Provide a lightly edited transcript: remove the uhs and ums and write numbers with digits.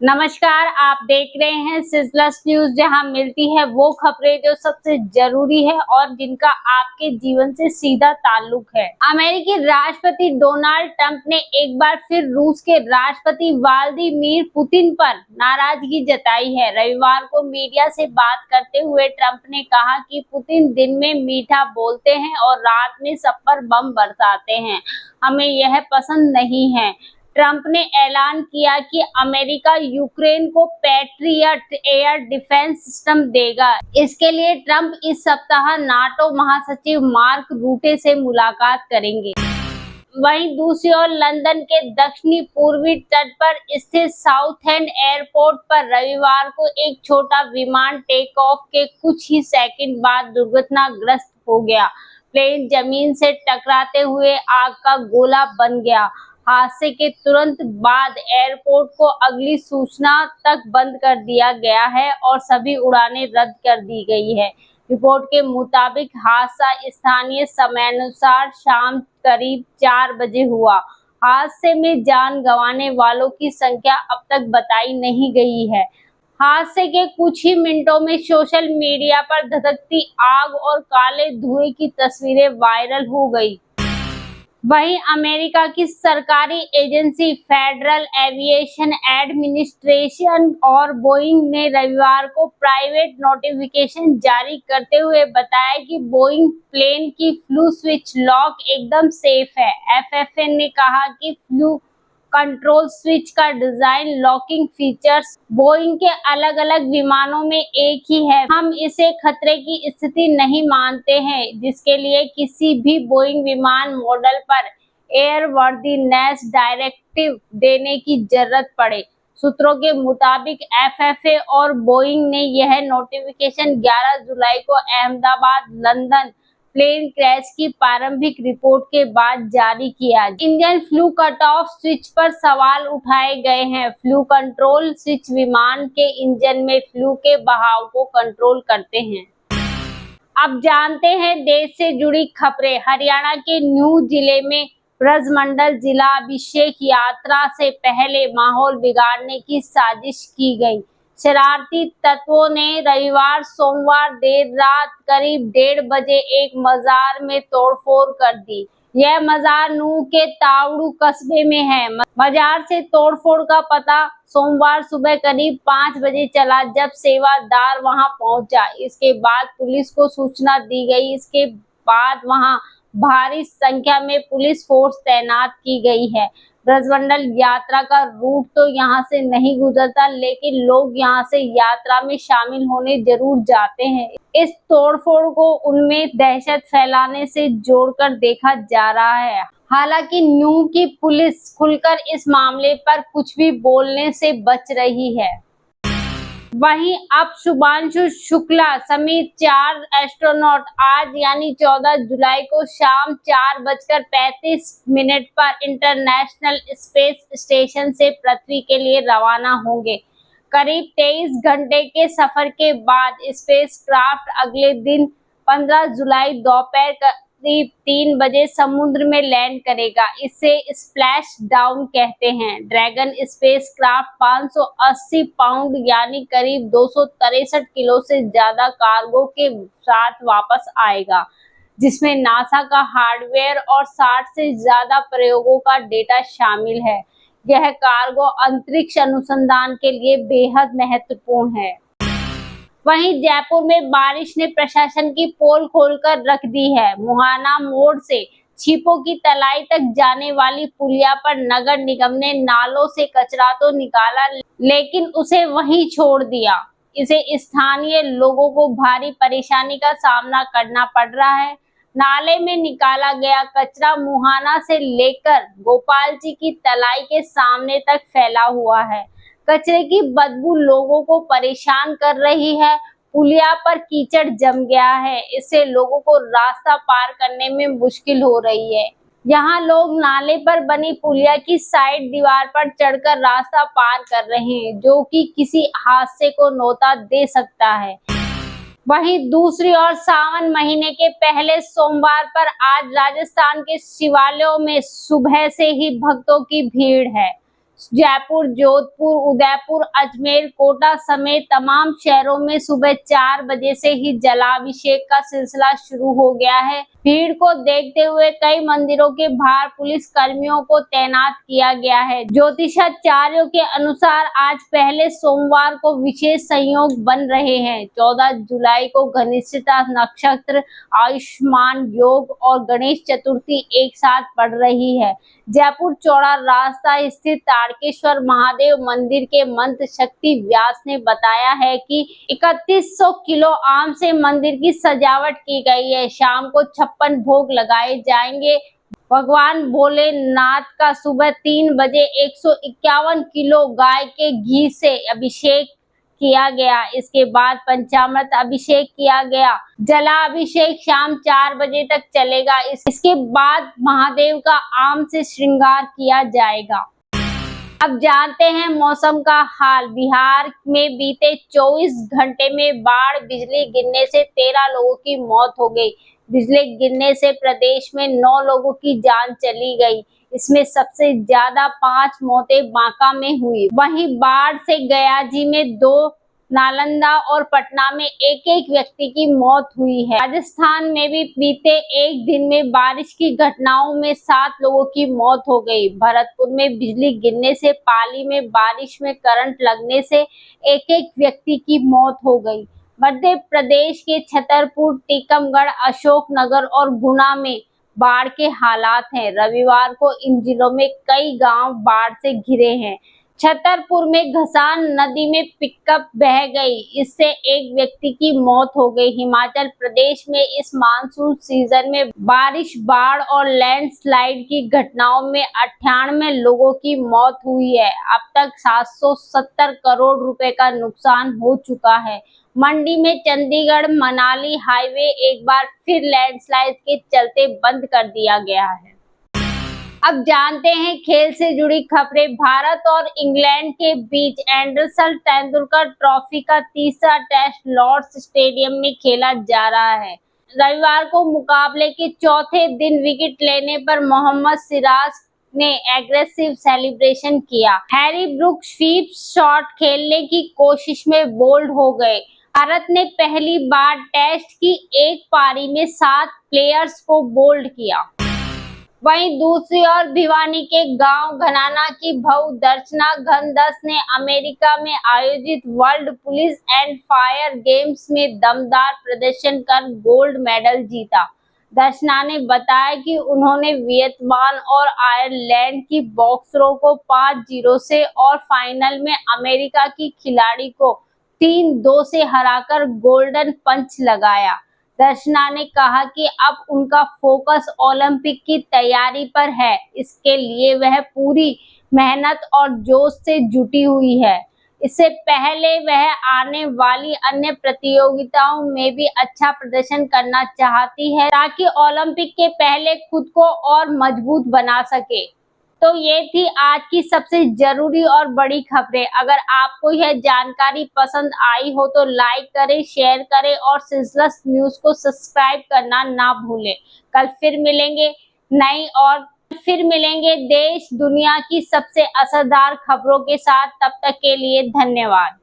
नमस्कार, आप देख रहे हैं सिजलस न्यूज, जहां मिलती है वो खबरें जो सबसे जरूरी है और जिनका आपके जीवन से सीधा ताल्लुक है। अमेरिकी राष्ट्रपति डोनाल्ड ट्रंप ने एक बार फिर रूस के राष्ट्रपति व्लादिमीर पुतिन पर नाराजगी जताई है। रविवार को मीडिया से बात करते हुए ट्रंप ने कहा कि पुतिन दिन में मीठा बोलते हैं और रात में सब पर बम बरसाते हैं। हमें यह पसंद नहीं है। ट्रंप ने ऐलान किया कि अमेरिका यूक्रेन को पैट्रियट एयर डिफेंस सिस्टम देगा। इसके लिए ट्रंप इस सप्ताह नाटो महासचिव मार्क रूटे से मुलाकात करेंगे। वहीं दूसरी ओर लंदन के दक्षिणी पूर्वी तट पर स्थित साउथएंड एयरपोर्ट पर रविवार को एक छोटा विमान टेक ऑफ के कुछ ही सेकंड बाद दुर्घटनाग्रस्त हो गया। प्लेन जमीन से टकराते हुए आग का गोला बन गया। हादसे के तुरंत बाद एयरपोर्ट को अगली सूचना तक बंद कर दिया गया है और सभी उड़ानें रद्द कर दी गई है। रिपोर्ट के मुताबिक हादसा स्थानीय समयानुसार शाम करीब 4 बजे हुआ। हादसे में जान गंवाने वालों की संख्या अब तक बताई नहीं गई है। हादसे के कुछ ही मिनटों में सोशल मीडिया पर धधकती आग और काले धुएं की तस्वीरें वायरल हो गई। वहीं अमेरिका की सरकारी एजेंसी फेडरल एविएशन एडमिनिस्ट्रेशन और बोइंग ने रविवार को प्राइवेट नोटिफिकेशन जारी करते हुए बताया कि बोइंग प्लेन की फ्लू स्विच लॉक एकदम सेफ है। एफएफए ने कहा कि फ्लू कंट्रोल स्विच का डिजाइन लॉकिंग फीचर्स बोइंग के अलग अलग विमानों में एक ही है। हम इसे खतरे की स्थिति नहीं मानते हैं जिसके लिए किसी भी बोइंग विमान मॉडल पर एयरवर्दीनेस डायरेक्टिव देने की जरूरत पड़े। सूत्रों के मुताबिक एफएफए और बोइंग ने यह नोटिफिकेशन 11 जुलाई को अहमदाबाद लंदन प्लेन क्रैश की प्रारंभिक रिपोर्ट के बाद जारी किया। Engine flu cut off switch पर सवाल उठाए गए हैं। फ्लू कंट्रोल स्विच विमान के इंजन में फ्लू के बहाव को कंट्रोल करते हैं। अब जानते हैं देश से जुड़ी खबरें। हरियाणा के न्यू जिले में ब्रजमंडल जिला अभिषेक यात्रा से पहले माहौल बिगाड़ने की साजिश की गई। शरारती तत्वों ने रविवार सोमवार देर रात करीब 1:30 बजे एक मजार में तोड़फोड़ कर दी। यह मजार नूह के तावड़ू कस्बे में है। मजार से तोड़फोड़ का पता सोमवार सुबह करीब 5 बजे चला जब सेवादार वहां पहुंचा। इसके बाद पुलिस को सूचना दी गई। इसके बाद वहां भारी संख्या में पुलिस फोर्स तैनात की गई है। ब्रजमंडल यात्रा का रूट तो यहाँ से नहीं गुजरता, लेकिन लोग यहाँ से यात्रा में शामिल होने जरूर जाते हैं। इस तोड़फोड़ को उनमें दहशत फैलाने से जोड़कर देखा जा रहा है। हालांकि न्यू की पुलिस खुलकर इस मामले पर कुछ भी बोलने से बच रही है। वहीं अब शुभांशु शुक्ला समेत 4 एस्ट्रोनॉट आज यानी 14 जुलाई को शाम 4:35 पर इंटरनेशनल स्पेस स्टेशन से पृथ्वी के लिए रवाना होंगे। करीब 23 घंटे के सफर के बाद स्पेसक्राफ्ट अगले दिन 15 जुलाई दोपहर करीब 3 बजे समुद्र में लैंड करेगा। इसे स्प्लैश डाउन कहते हैं। ड्रैगन स्पेसक्राफ्ट 580 पाउंड यानी करीब 263 किलो से ज्यादा कार्गो के साथ वापस आएगा, जिसमें नासा का हार्डवेयर और 60 से ज्यादा प्रयोगों का डेटा शामिल है। यह कार्गो अंतरिक्ष अनुसंधान के लिए बेहद महत्वपूर्ण है। वहीं जयपुर में बारिश ने प्रशासन की पोल खोलकर रख दी है। मुहाना मोड़ से छिपो की तलाई तक जाने वाली पुलिया पर नगर निगम ने नालों से कचरा तो निकाला, लेकिन उसे वहीं छोड़ दिया। इसे स्थानीय लोगों को भारी परेशानी का सामना करना पड़ रहा है। नाले में निकाला गया कचरा मुहाना से लेकर गोपाल जी की तलाई के सामने तक फैला हुआ है। कचरे की बदबू लोगों को परेशान कर रही है। पुलिया पर कीचड़ जम गया है। इससे लोगों को रास्ता पार करने में मुश्किल हो रही है। यहाँ लोग नाले पर बनी पुलिया की साइड दीवार पर चढ़कर रास्ता पार कर रहे हैं, जो कि किसी हादसे को न्योता दे सकता है। वहीं दूसरी ओर सावन महीने के पहले सोमवार पर आज राजस्थान के शिवालयों में सुबह से ही भक्तों की भीड़ है। जयपुर, जोधपुर, उदयपुर, अजमेर, कोटा समेत तमाम शहरों में सुबह 4 बजे से ही जलाभिषेक का सिलसिला शुरू हो गया है। भीड़ को देखते हुए कई मंदिरों के बाहर पुलिस कर्मियों को तैनात किया गया है। ज्योतिषाचार्यों के अनुसार आज पहले सोमवार को विशेष संयोग बन रहे हैं। 14 जुलाई को घनिष्ठता नक्षत्र, आयुष्मान योग और गणेश चतुर्थी एक साथ पड़ रही है। जयपुर चौड़ा रास्ता स्थित तारकेश्वर महादेव मंदिर के मंत्र शक्ति व्यास ने बताया है कि 3100 किलो आम से मंदिर की सजावट की गई है। शाम को 56 भोग लगाए जाएंगे। भगवान भोलेनाथ का सुबह 3 बजे 151 किलो गाय के घी से अभिषेक किया गया। इसके बाद पंचामृत अभिषेक किया गया। जलाभिषेक शाम 4 बजे तक चलेगा। इसके बाद महादेव का आम से श्रृंगार किया जाएगा। अब जानते हैं मौसम का हाल। बिहार में बीते 24 घंटे में बाढ़, बिजली गिरने से 13 लोगों की मौत हो गई। बिजली गिरने से प्रदेश में 9 लोगों की जान चली गई। इसमें सबसे ज्यादा 5 मौतें बांका में हुई। वहीं बाढ़ से गयाजी में 2, नालंदा और पटना में एक व्यक्ति की मौत हुई है। राजस्थान में भी बीते एक दिन में बारिश की घटनाओं में 7 लोगों की मौत हो गई। भरतपुर में बिजली गिरने से, पाली में बारिश में करंट लगने से एक व्यक्ति की मौत हो गई। मध्य प्रदेश के छतरपुर, टीकमगढ़, अशोकनगर और गुना में बाढ़ के हालात हैं। रविवार को इन जिलों में कई गांव बाढ़ से घिरे हैं। छतरपुर में घसान नदी में पिकअप बह गई, इससे एक व्यक्ति की मौत हो गई। हिमाचल प्रदेश में इस मानसून सीजन में बारिश, बाढ़ और लैंडस्लाइड की घटनाओं में 98 लोगों की मौत हुई है। अब तक 770 करोड़ रुपए का नुकसान हो चुका है। मंडी में चंडीगढ़ मनाली हाईवे एक बार फिर लैंडस्लाइड के चलते बंद कर दिया गया है। अब जानते हैं खेल से जुड़ी खबरें। भारत और इंग्लैंड के बीच एंडरसन तेंदुलकर ट्रॉफी का तीसरा टेस्ट लॉर्ड्स स्टेडियम में खेला जा रहा है। रविवार को मुकाबले के चौथे दिन विकेट लेने पर मोहम्मद सिराज ने एग्रेसिव सेलिब्रेशन किया। हैरी ब्रुक्स स्वीप शॉट खेलने की कोशिश में बोल्ड हो गए। भारत ने पहली बार टेस्ट की एक पारी में 7 प्लेयर्स को बोल्ड किया। वहीं दूसरी ओर भिवानी के गांव घनाना की बहुदर्शना घनदस ने अमेरिका में आयोजित world police and fire games में दमदार प्रदर्शन कर गोल्ड मेडल जीता। दर्शना ने बताया कि उन्होंने वियतनाम और आयरलैंड की बॉक्सरों को 5-0 से और फाइनल में अमेरिका की खिलाड़ी को 3-2 से हराकर गोल्डन पंच लगाया। दर्शना ने कहा कि अब उनका फोकस ओलंपिक की तैयारी पर है। इसके लिए वह पूरी मेहनत और जोश से जुटी हुई है। इससे पहले वह आने वाली अन्य प्रतियोगिताओं में भी अच्छा प्रदर्शन करना चाहती है ताकि ओलंपिक के पहले खुद को और मजबूत बना सके। तो ये थी आज की सबसे जरूरी और बड़ी खबरें। अगर आपको यह जानकारी पसंद आई हो तो लाइक करें, शेयर करें और सिजलस न्यूज को सब्सक्राइब करना ना भूलें। कल फिर मिलेंगे देश दुनिया की सबसे असरदार खबरों के साथ। तब तक के लिए धन्यवाद।